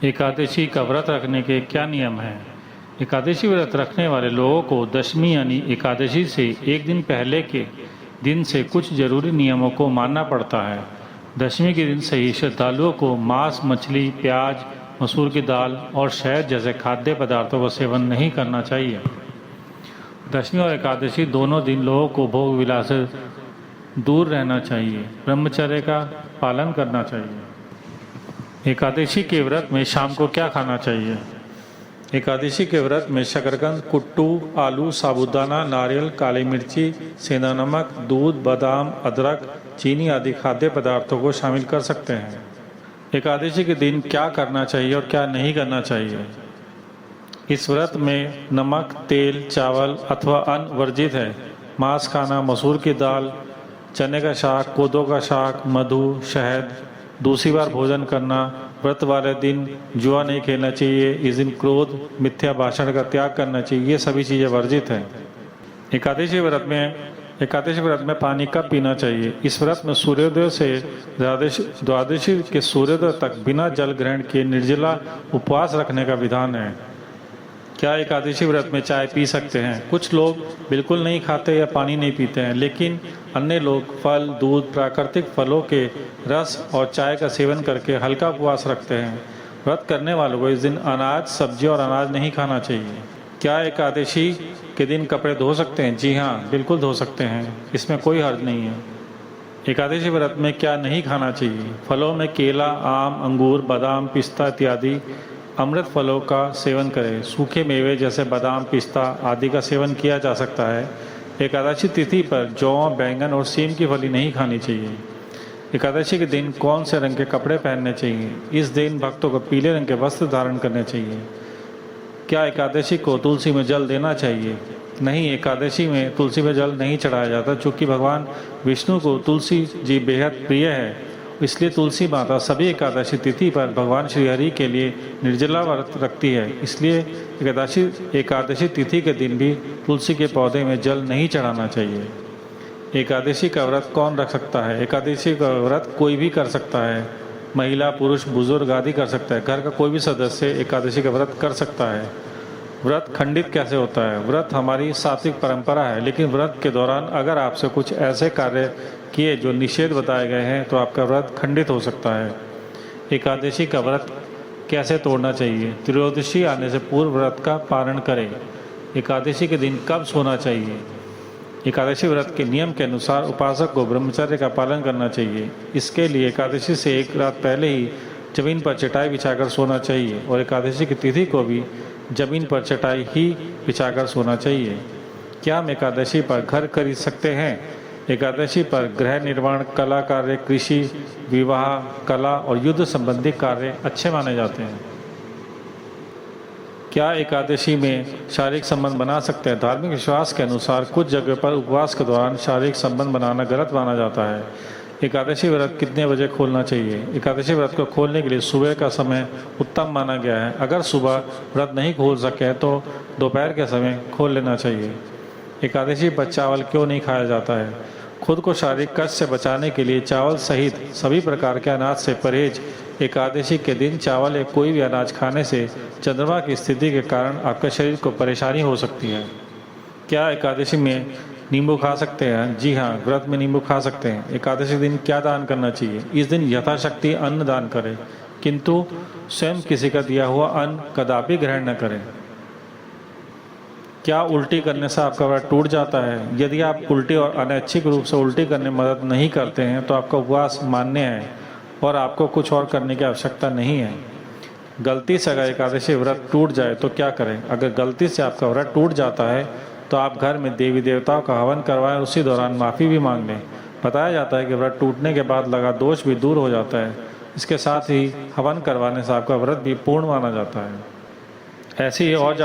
एकादशी का व्रत रखने के क्या नियम हैं? एकादशी व्रत रखने वाले लोगों को दशमी यानी एकादशी से एक दिन पहले के दिन से कुछ जरूरी नियमों को मानना पड़ता है। दशमी के दिन से ही श्रद्धालुओं को मांस, मछली, प्याज, मसूर की दाल और शहद जैसे खाद्य पदार्थों का सेवन नहीं करना चाहिए। दशमी और एकादशी दोनों दिन लोगों को भोग विलास से दूर रहना चाहिए, ब्रह्मचर्य का पालन करना चाहिए। एकादशी के व्रत में शाम को क्या खाना चाहिए? एकादशी के व्रत में शकरकंद, कुट्टू, आलू, साबूदाना, नारियल, काली मिर्ची, सेंधा नमक, दूध, बादाम, अदरक, चीनी आदि खाद्य पदार्थों को शामिल कर सकते हैं। एकादशी के दिन क्या करना चाहिए और क्या नहीं करना चाहिए? इस व्रत में नमक, तेल, चावल अथवा अन्न वर्जित है। मांस खाना, मसूर की दाल, चने का साग, कोदो का साग, मधु, शहद, दूसरी बार भोजन करना, व्रत वाले दिन जुआ नहीं खेलना चाहिए, इस दिन क्रोध, मिथ्या भाषण का त्याग करना चाहिए, ये सभी चीज़ें वर्जित हैं। एकादशी व्रत में पानी कब पीना चाहिए? इस व्रत में सूर्योदय से द्वादशी के सूर्योदय तक बिना जल ग्रहण किए निर्जला उपवास रखने का विधान है। क्या एकादशी व्रत में चाय पी सकते हैं? कुछ लोग बिल्कुल नहीं खाते या पानी नहीं पीते हैं, लेकिन अन्य लोग फल, दूध, प्राकृतिक फलों के रस और चाय का सेवन करके हल्का उपवास रखते हैं। व्रत करने वालों को इस दिन अनाज, सब्जी और अनाज नहीं खाना चाहिए। क्या एकादशी के दिन कपड़े धो सकते हैं? जी हाँ, बिल्कुल धो सकते हैं, इसमें कोई हर्ज नहीं है। एकादशी व्रत में क्या नहीं खाना चाहिए? फलों में केला, आम, अंगूर, बादाम, पिस्ता इत्यादि अमृत फलों का सेवन करें। सूखे मेवे जैसे बादाम, पिस्ता आदि का सेवन किया जा सकता है। एकादशी तिथि पर जौ, बैंगन और सीम की फली नहीं खानी चाहिए। एकादशी के दिन कौन से रंग के कपड़े पहनने चाहिए? इस दिन भक्तों को पीले रंग के वस्त्र धारण करने चाहिए। क्या एकादशी को तुलसी में जल देना चाहिए? नहीं, एकादशी में तुलसी में जल नहीं चढ़ाया जाता, चूँकि भगवान विष्णु को तुलसी जी बेहद प्रिय है। इसलिए तुलसी माता सभी एकादशी तिथि पर भगवान श्री हरि के लिए निर्जला व्रत रखती है। इसलिए एकादशी तिथि के दिन भी तुलसी के पौधे में जल नहीं चढ़ाना चाहिए। एकादशी का व्रत कौन रख सकता है? एकादशी का व्रत कोई भी कर सकता है। महिला, पुरुष, बुजुर्ग आदि कर सकता है। घर का कोई भी सदस्य एकादशी का व्रत कर सकता है। व्रत खंडित कैसे होता है? व्रत हमारी सात्विक परंपरा है, लेकिन व्रत के दौरान अगर आपसे कुछ ऐसे कार्य किए जो निषेध बताए गए हैं तो आपका व्रत खंडित हो सकता है। एकादशी का व्रत कैसे तोड़ना चाहिए? त्रयोदशी आने से पूर्व व्रत का पालन करें। एकादशी के दिन कब सोना चाहिए? एकादशी व्रत के नियम के अनुसार उपासक को ब्रह्मचर्य का पालन करना चाहिए। इसके लिए एकादशी से एक रात पहले ही जमीन पर चटाई बिछाकर सोना चाहिए और एकादशी की तिथि को भी जमीन पर चटाई ही बिछाकर सोना चाहिए। क्या हम एकादशी पर घर खरीद सकते हैं? एकादशी पर गृह निर्माण, कला कार्य, कृषि, विवाह, कला और युद्ध संबंधी कार्य अच्छे माने जाते हैं। क्या एकादशी में शारीरिक संबंध बना सकते हैं? धार्मिक विश्वास के अनुसार कुछ जगह पर उपवास के दौरान शारीरिक संबंध बनाना गलत माना जाता है। एकादशी व्रत कितने बजे खोलना चाहिए? एकादशी व्रत को खोलने के लिए सुबह का समय उत्तम माना गया है। अगर सुबह व्रत नहीं खोल सके तो दोपहर के समय खोल लेना चाहिए। एकादशी पर चावल क्यों नहीं खाया जाता है? खुद को शारीरिक कष्ट से बचाने के लिए चावल सहित सभी प्रकार के अनाज से परहेज। एकादशी के दिन चावल या कोई भी अनाज खाने से चंद्रमा की स्थिति के कारण आपके शरीर को परेशानी हो सकती है। क्या एकादशी में नींबू खा सकते हैं? जी हाँ, व्रत में नींबू खा सकते हैं। एकादशी दिन क्या दान करना चाहिए? इस दिन यथाशक्ति अन्न दान करें, किंतु स्वयं किसी का दिया हुआ अन्न कदापि ग्रहण न करें। क्या उल्टी करने से आपका व्रत टूट जाता है? यदि आप उल्टी और अनैच्छिक रूप से उल्टी करने में मदद नहीं करते हैं तो आपका उपवास मान्य है और आपको कुछ और करने की आवश्यकता नहीं है। गलती से अगर एकादशी व्रत टूट जाए तो क्या करें? अगर गलती से आपका व्रत टूट जाता है तो आप घर में देवी देवताओं का हवन करवाएं, उसी दौरान माफ़ी भी मांग लें। बताया जाता है कि व्रत टूटने के बाद लगा दोष भी दूर हो जाता है। इसके साथ ही हवन करवाने से आपका व्रत भी पूर्ण माना जाता है। ऐसी ही और